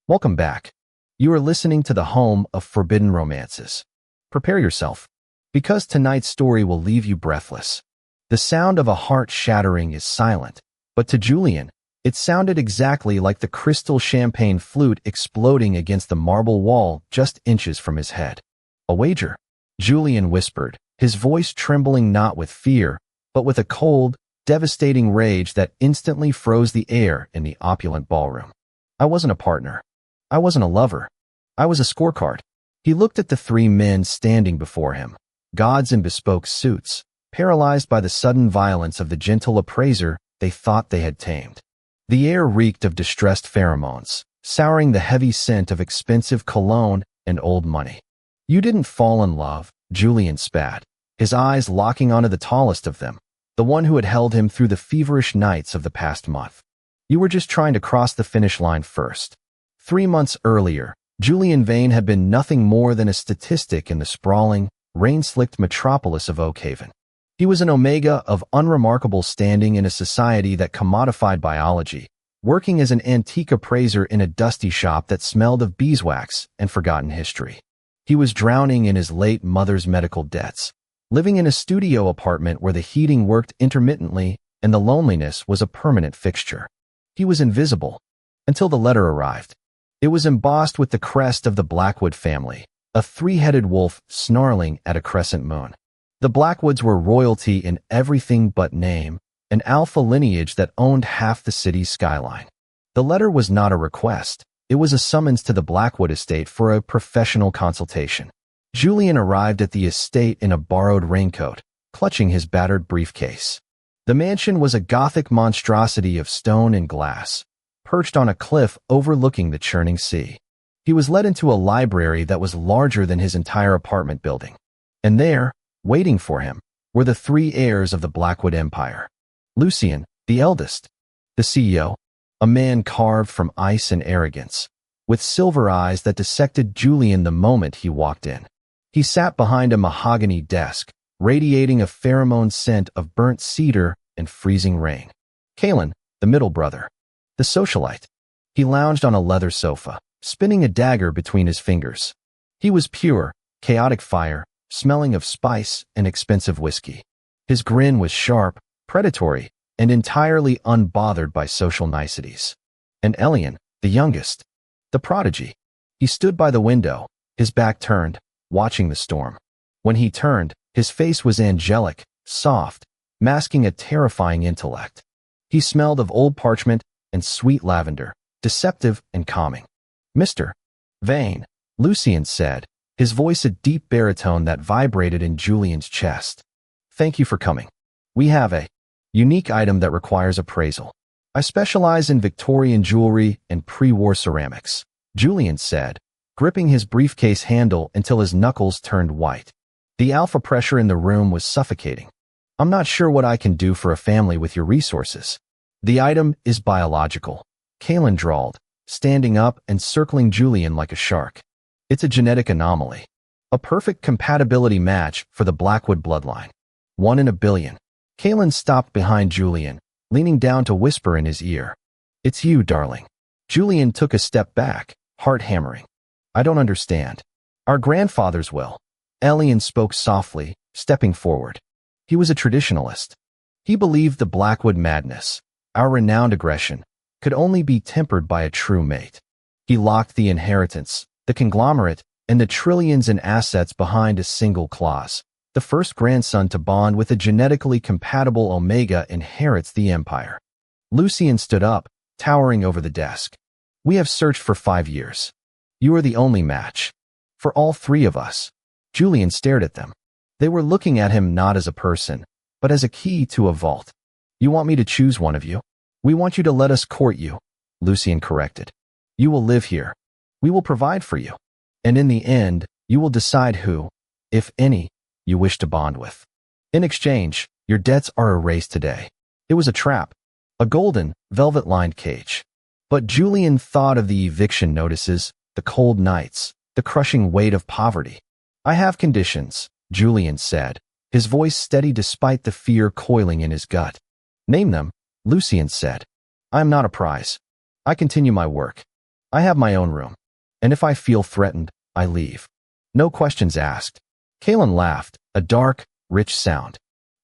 Welcome back. You are listening to the home of forbidden romances. Prepare yourself, because tonight's story will leave you breathless. The sound of a heart shattering is silent, but to Julian, it sounded exactly like the crystal champagne flute exploding against the marble wall just inches from his head. A wager? Julian whispered, his voice trembling not with fear, but with a cold, devastating rage that instantly froze the air in the opulent ballroom. I wasn't a partner. I wasn't a lover. I was a scorecard. He looked at the three men standing before him, gods in bespoke suits, paralyzed by the sudden violence of the gentle appraiser they thought they had tamed. The air reeked of distressed pheromones, souring the heavy scent of expensive cologne and old money. You didn't fall in love, Julian spat, his eyes locking onto the tallest of them, the one who had held him through the feverish nights of the past month. You were just trying to cross the finish line first. 3 months earlier, Julian Vane had been nothing more than a statistic in the sprawling, rain-slicked metropolis of Oakhaven. He was an omega of unremarkable standing in a society that commodified biology, working as an antique appraiser in a dusty shop that smelled of beeswax and forgotten history. He was drowning in his late mother's medical debts, living in a studio apartment where the heating worked intermittently and the loneliness was a permanent fixture. He was invisible until the letter arrived. It was embossed with the crest of the Blackwood family, a three-headed wolf snarling at a crescent moon. The Blackwoods were royalty in everything but name, an alpha lineage that owned half the city's skyline. The letter was not a request. It was a summons to the Blackwood estate for a professional consultation. Julian arrived at the estate in a borrowed raincoat, clutching his battered briefcase. The mansion was a Gothic monstrosity of stone and glass, perched on a cliff overlooking the churning sea. He was led into a library that was larger than his entire apartment building. And there, waiting for him, were the three heirs of the Blackwood Empire. Lucian, the eldest. The CEO, a man carved from ice and arrogance, with silver eyes that dissected Julian the moment he walked in. He sat behind a mahogany desk, radiating a pheromone scent of burnt cedar and freezing rain. Kalen, the middle brother. The socialite. He lounged on a leather sofa, spinning a dagger between his fingers. He was pure, chaotic fire, smelling of spice and expensive whiskey. His grin was sharp, predatory, and entirely unbothered by social niceties. And Elian, the youngest. The prodigy. He stood by the window, his back turned, watching the storm. When he turned, his face was angelic, soft, masking a terrifying intellect. He smelled of old parchment and sweet lavender, deceptive and calming. Mr. Vane, Lucian said, his voice a deep baritone that vibrated in Julian's chest. Thank you for coming. We have a unique item that requires appraisal. I specialize in Victorian jewelry and pre-war ceramics, Julian said, gripping his briefcase handle until his knuckles turned white. The alpha pressure in the room was suffocating. I'm not sure what I can do for a family with your resources. The item is biological, Kalen drawled, standing up and circling Julian like a shark. It's a genetic anomaly. A perfect compatibility match for the Blackwood bloodline. 1 in a billion. Kalen stopped behind Julian, leaning down to whisper in his ear. It's you, darling. Julian took a step back, heart hammering. I don't understand. Our grandfathers will. Elian spoke softly, stepping forward. He was a traditionalist. He believed the Blackwood madness, our renowned aggression, could only be tempered by a true mate. He locked the inheritance, the conglomerate, and the trillions in assets behind a single clause. The first grandson to bond with a genetically compatible Omega inherits the empire. Lucian stood up, towering over the desk. We have searched for 5 years. You are the only match. For all three of us. Julian stared at them. They were looking at him not as a person, but as a key to a vault. You want me to choose one of you? We want you to let us court you, Lucian corrected. You will live here. We will provide for you. And in the end, you will decide who, if any, you wish to bond with. In exchange, your debts are erased today. It was a trap. A golden, velvet-lined cage. But Julian thought of the eviction notices, the cold nights, the crushing weight of poverty. I have conditions, Julian said, his voice steady despite the fear coiling in his gut. Name them, Lucian said. I am not a prize. I continue my work. I have my own room. And if I feel threatened, I leave. No questions asked. Kalen laughed, a dark, rich sound.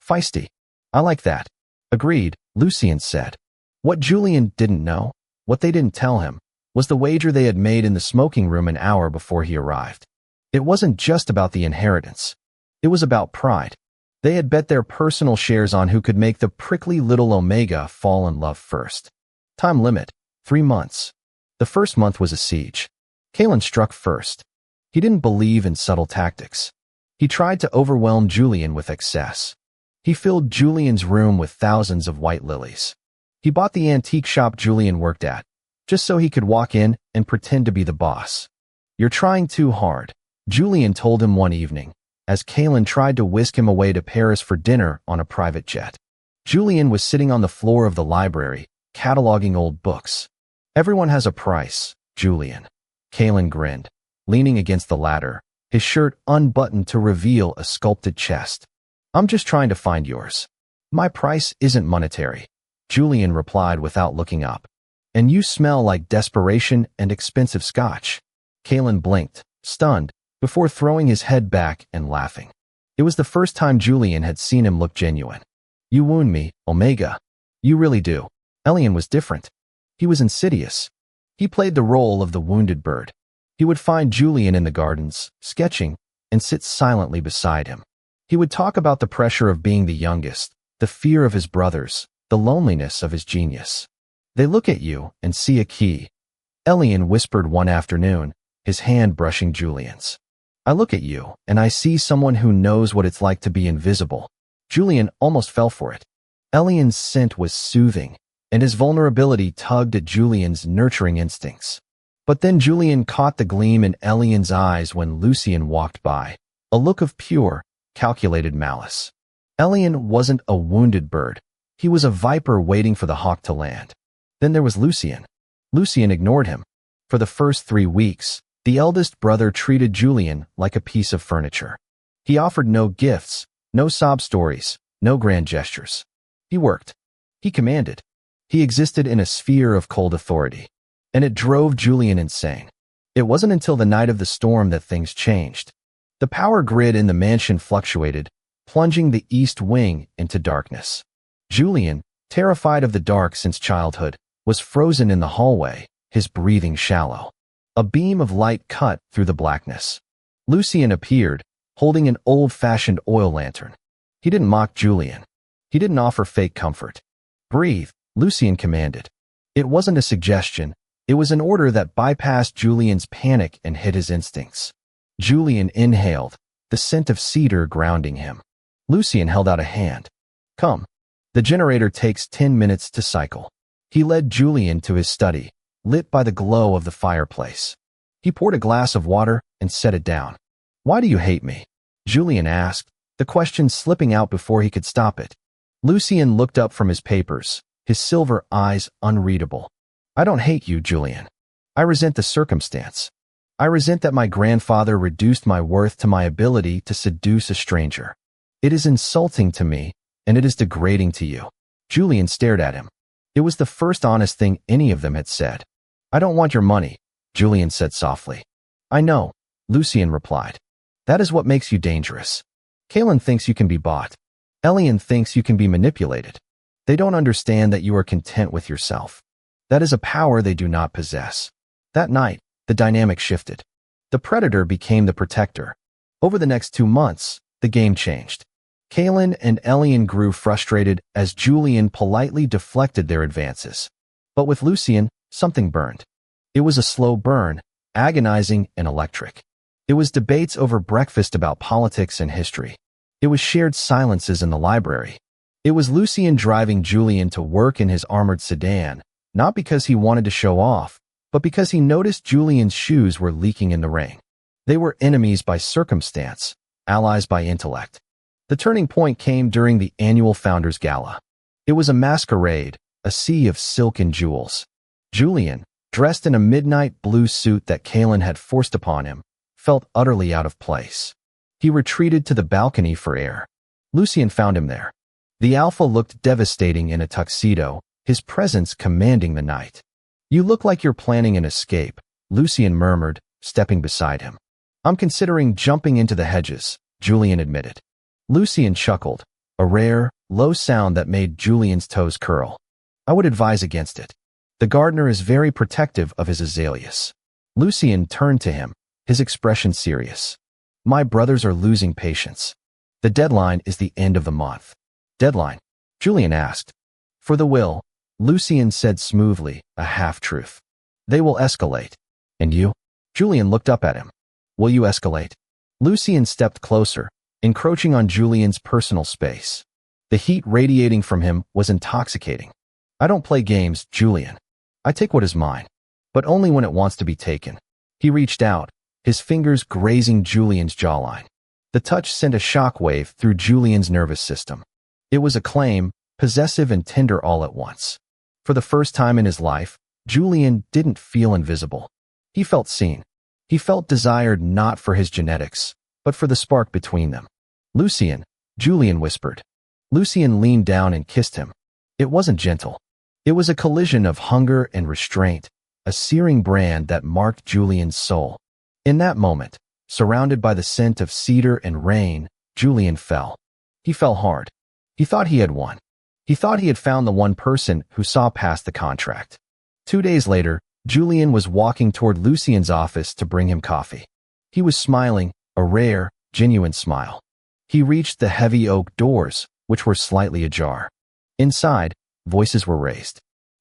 Feisty. I like that. Agreed, Lucien said. What Julian didn't know, what they didn't tell him, was the wager they had made in the smoking room an hour before he arrived. It wasn't just about the inheritance. It was about pride. They had bet their personal shares on who could make the prickly little Omega fall in love first. Time limit, 3 months. The first month was a siege. Kalen struck first. He didn't believe in subtle tactics. He tried to overwhelm Julian with excess. He filled Julian's room with thousands of white lilies. He bought the antique shop Julian worked at, just so he could walk in and pretend to be the boss. You're trying too hard, Julian told him one evening, as Kalen tried to whisk him away to Paris for dinner on a private jet. Julian was sitting on the floor of the library, cataloging old books. Everyone has a price, Julian. Kalen grinned, leaning against the ladder, his shirt unbuttoned to reveal a sculpted chest. I'm just trying to find yours. My price isn't monetary, Julian replied without looking up. And you smell like desperation and expensive scotch. Kalen blinked, stunned, before throwing his head back and laughing. It was the first time Julian had seen him look genuine. You wound me, Omega. You really do. Elian was different. He was insidious. He played the role of the wounded bird. He would find Julian in the gardens, sketching, and sit silently beside him. He would talk about the pressure of being the youngest, the fear of his brothers, the loneliness of his genius. They look at you and see a key, Elian whispered one afternoon, his hand brushing Julian's. I look at you, and I see someone who knows what it's like to be invisible. Julian almost fell for it. Elian's scent was soothing, and his vulnerability tugged at Julian's nurturing instincts. But then Julian caught the gleam in Elian's eyes when Lucien walked by, a look of pure, calculated malice. Elian wasn't a wounded bird. He was a viper waiting for the hawk to land. Then there was Lucien. Lucien ignored him. For the first 3 weeks, the eldest brother treated Julian like a piece of furniture. He offered no gifts, no sob stories, no grand gestures. He worked. He commanded. He existed in a sphere of cold authority. And it drove Julian insane. It wasn't until the night of the storm that things changed. The power grid in the mansion fluctuated, plunging the east wing into darkness. Julian, terrified of the dark since childhood, was frozen in the hallway, his breathing shallow. A beam of light cut through the blackness. Lucien appeared, holding an old-fashioned oil lantern. He didn't mock Julian. He didn't offer fake comfort. Breathe, Lucien commanded. It wasn't a suggestion. It was an order that bypassed Julian's panic and hit his instincts. Julian inhaled, the scent of cedar grounding him. Lucien held out a hand. Come. The generator takes 10 minutes to cycle. He led Julian to his study, lit by the glow of the fireplace. He poured a glass of water and set it down. Why do you hate me? Julian asked, the question slipping out before he could stop it. Lucien looked up from his papers, his silver eyes unreadable. I don't hate you, Julian. I resent the circumstance. I resent that my grandfather reduced my worth to my ability to seduce a stranger. It is insulting to me, and it is degrading to you. Julian stared at him. It was the first honest thing any of them had said. I don't want your money, Julian said softly. I know, Lucien replied. That is what makes you dangerous. Kalen thinks you can be bought. Elian thinks you can be manipulated. They don't understand that you are content with yourself. That is a power they do not possess. That night, the dynamic shifted. The predator became the protector. Over the next 2 months, the game changed. Kalen and Elian grew frustrated as Julian politely deflected their advances. But with Lucien, something burned. It was a slow burn, agonizing and electric. It was debates over breakfast about politics and history. It was shared silences in the library. It was Lucien driving Julian to work in his armored sedan, not because he wanted to show off, but because he noticed Julian's shoes were leaking in the rain. They were enemies by circumstance, allies by intellect. The turning point came during the annual Founders Gala. It was a masquerade, a sea of silk and jewels. Julian, dressed in a midnight blue suit that Kalen had forced upon him, felt utterly out of place. He retreated to the balcony for air. Lucien found him there. The alpha looked devastating in a tuxedo, his presence commanding the night. You look like you're planning an escape, Lucien murmured, stepping beside him. I'm considering jumping into the hedges, Julian admitted. Lucien chuckled, a rare, low sound that made Julian's toes curl. I would advise against it. The gardener is very protective of his azaleas. Lucien turned to him, his expression serious. My brothers are losing patience. The deadline is the end of the month. Deadline? Julian asked. For the will, Lucien said smoothly, a half-truth. They will escalate. And you? Julian looked up at him. Will you escalate? Lucien stepped closer, encroaching on Julian's personal space. The heat radiating from him was intoxicating. I don't play games, Julian. I take what is mine, but only when it wants to be taken. He reached out, his fingers grazing Julian's jawline. The touch sent a shockwave through Julian's nervous system. It was a claim, possessive and tender all at once. For the first time in his life, Julian didn't feel invisible. He felt seen. He felt desired not for his genetics, but for the spark between them. Lucien, Julian whispered. Lucien leaned down and kissed him. It wasn't gentle. It was a collision of hunger and restraint, a searing brand that marked Julian's soul. In that moment, surrounded by the scent of cedar and rain, Julian fell. He fell hard. He thought he had won. He thought he had found the one person who saw past the contract. 2 days later, Julian was walking toward Lucien's office to bring him coffee. He was smiling, a rare, genuine smile. He reached the heavy oak doors, which were slightly ajar. Inside, voices were raised.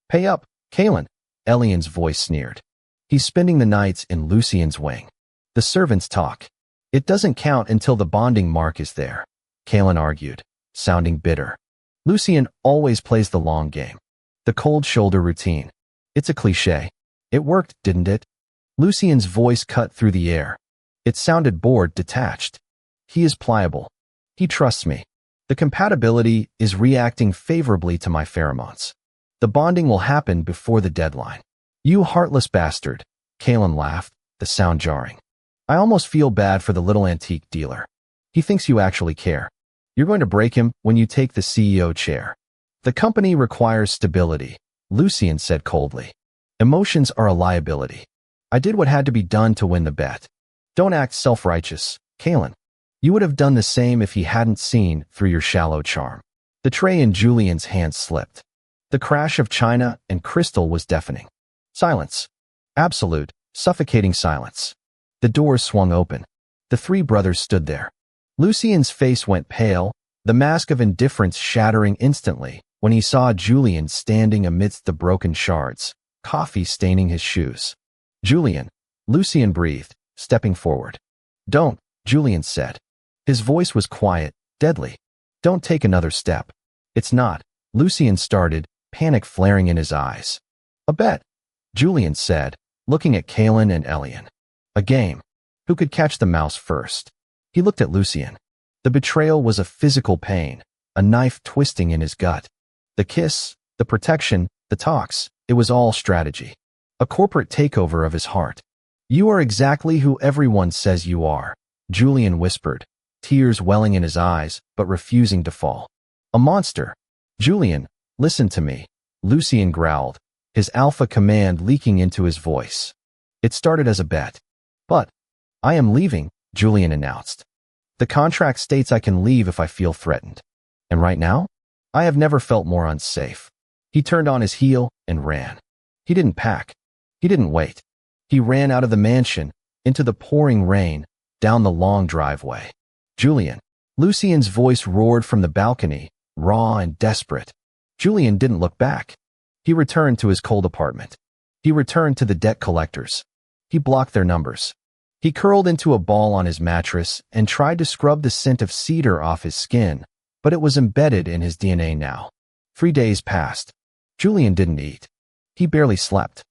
Pay up, Kalen, Elian's voice sneered. He's spending the nights in Lucien's wing. The servants talk. It doesn't count until the bonding mark is there, Kalen argued, sounding bitter. Lucien always plays the long game. The cold shoulder routine. It's a cliché. It worked, didn't it? Lucien's voice cut through the air. It sounded bored, detached. He is pliable. He trusts me. The compatibility is reacting favorably to my pheromones. The bonding will happen before the deadline. You heartless bastard, Kalen laughed, the sound jarring. I almost feel bad for the little antique dealer. He thinks you actually care. You're going to break him when you take the CEO chair. The company requires stability, Lucien said coldly. Emotions are a liability. I did what had to be done to win the bet. Don't act self-righteous, Kalen. You would have done the same if he hadn't seen through your shallow charm. The tray in Julian's hand slipped. The crash of china and crystal was deafening. Silence. Absolute, suffocating silence. The doors swung open. The three brothers stood there. Lucien's face went pale, the mask of indifference shattering instantly when he saw Julian standing amidst the broken shards, coffee staining his shoes. Julian, Lucien breathed, stepping forward. Don't, Julian said. His voice was quiet, deadly. Don't take another step. It's not, Lucien started, panic flaring in his eyes. A bet, Julian said, looking at Kalen and Elian. A game. Who could catch the mouse first? He looked at Lucien. The betrayal was a physical pain, a knife twisting in his gut. The kiss, the protection, the talks, it was all strategy. A corporate takeover of his heart. You are exactly who everyone says you are, Julian whispered, tears welling in his eyes but refusing to fall. A monster. Julian, listen to me, Lucien growled, his alpha command leaking into his voice. It started as a bet. But I am leaving, Julian announced. The contract states I can leave if I feel threatened. And right now, I have never felt more unsafe. He turned on his heel and ran. He didn't pack. He didn't wait. He ran out of the mansion, into the pouring rain, down the long driveway. Julian. Lucien's voice roared from the balcony, raw and desperate. Julian didn't look back. He returned to his cold apartment. He returned to the debt collectors. He blocked their numbers. He curled into a ball on his mattress and tried to scrub the scent of cedar off his skin, but it was embedded in his DNA now. 3 days passed. Julian didn't eat. He barely slept.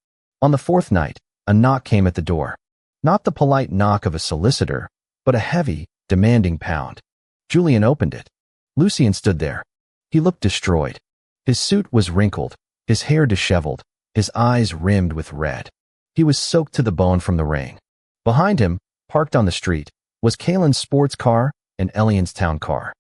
On the 4th night, a knock came at the door. Not the polite knock of a solicitor, but a heavy, demanding pound. Julian opened it. Lucien stood there. He looked destroyed. His suit was wrinkled, his hair disheveled, his eyes rimmed with red. He was soaked to the bone from the rain. Behind him, parked on the street, was Kalen's sports car and Elian's town car.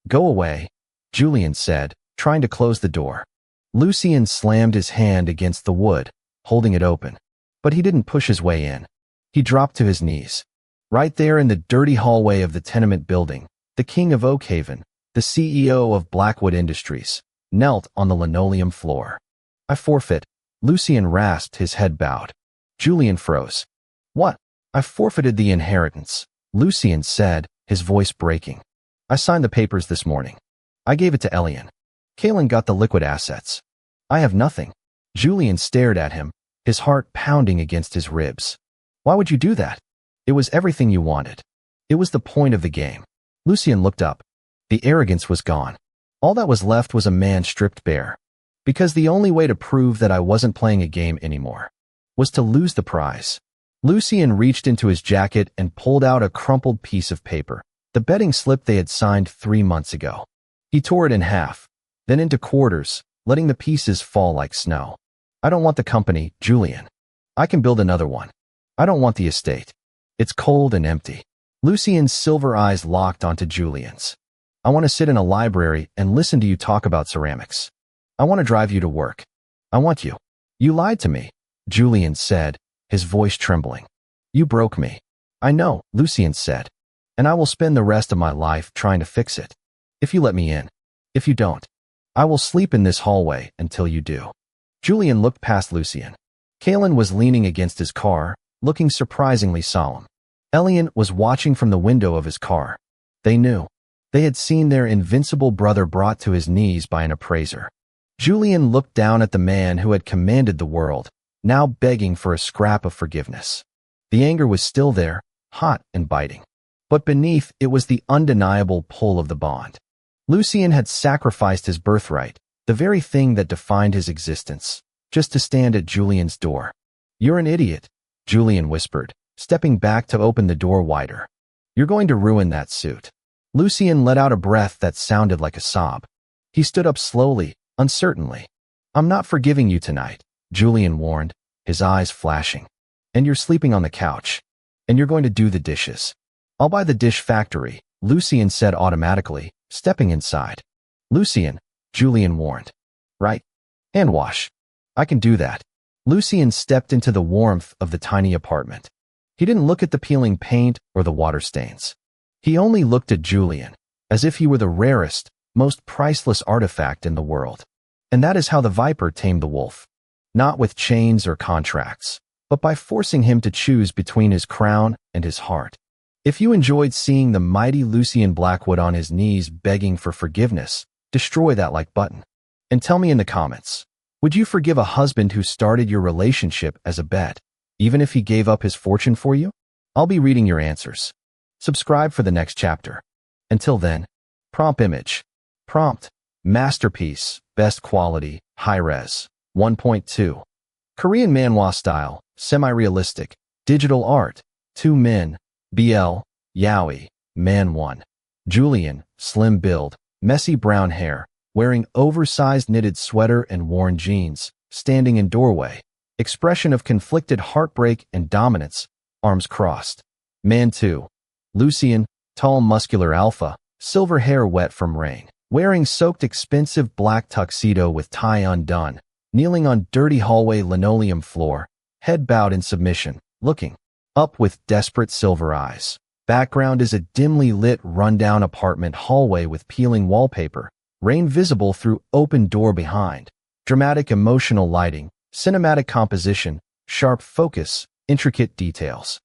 Go away, Julian said, trying to close the door. Lucien slammed his hand against the wood, holding it open. But he didn't push his way in. He dropped to his knees. Right there in the dirty hallway of the tenement building, the king of Oakhaven, the CEO of Blackwood Industries, knelt on the linoleum floor. I forfeit. Lucien rasped, his head bowed. Julian froze. What? I forfeited the inheritance, Lucien said, his voice breaking. I signed the papers this morning. I gave it to Elian. Kalen got the liquid assets. I have nothing. Julian stared at him, his heart pounding against his ribs. Why would you do that? It was everything you wanted. It was the point of the game. Lucien looked up. The arrogance was gone. All that was left was a man stripped bare. Because the only way to prove that I wasn't playing a game anymore was to lose the prize. Lucien reached into his jacket and pulled out a crumpled piece of paper, the betting slip they had signed 3 months ago. He tore it in half, then into quarters, letting the pieces fall like snow. I don't want the company, Julian. I can build another one. I don't want the estate. It's cold and empty. Lucien's silver eyes locked onto Julian's. I want to sit in a library and listen to you talk about ceramics. I want to drive you to work. I want you. You lied to me, Julian said, his voice trembling. You broke me. I know, Lucien said. And I will spend the rest of my life trying to fix it. If you let me in. If you don't, I will sleep in this hallway until you do. Julian looked past Lucien. Kalen was leaning against his car, looking surprisingly solemn. Elian was watching from the window of his car. They knew. They had seen their invincible brother brought to his knees by an appraiser. Julian looked down at the man who had commanded the world, now begging for a scrap of forgiveness. The anger was still there, hot and biting. But beneath it was the undeniable pull of the bond. Lucien had sacrificed his birthright, the very thing that defined his existence, just to stand at Julian's door. You're an idiot, Julian whispered, stepping back to open the door wider. You're going to ruin that suit. Lucien let out a breath that sounded like a sob. He stood up slowly, uncertainly. I'm not forgiving you tonight, Julian warned, his eyes flashing. And you're sleeping on the couch. And you're going to do the dishes. I'll buy the dish factory, Lucien said automatically, stepping inside. Lucien, Julian warned. Right? Hand wash. I can do that. Lucien stepped into the warmth of the tiny apartment. He didn't look at the peeling paint or the water stains. He only looked at Julian, as if he were the rarest, most priceless artifact in the world. And that is how the viper tamed the wolf. Not with chains or contracts, but by forcing him to choose between his crown and his heart. If you enjoyed seeing the mighty Lucien Blackwood on his knees begging for forgiveness, destroy that like button. And tell me in the comments, would you forgive a husband who started your relationship as a bet, even if he gave up his fortune for you? I'll be reading your answers. Subscribe for the next chapter. Until then, prompt image. Prompt, masterpiece, best quality, high-res, 1.2. Korean manhwa style, semi-realistic, digital art, 2 men, BL, Yaoi, man 1. Julian, slim build, messy brown hair, wearing oversized knitted sweater and worn jeans, standing in doorway, expression of conflicted heartbreak and dominance, arms crossed. Man 2. Lucien, tall muscular alpha, silver hair wet from rain, wearing soaked expensive black tuxedo with tie undone, kneeling on dirty hallway linoleum floor, head bowed in submission, looking up with desperate silver eyes. Background is a dimly lit rundown apartment hallway with peeling wallpaper, rain visible through open door behind. Dramatic emotional lighting, cinematic composition, sharp focus, intricate details.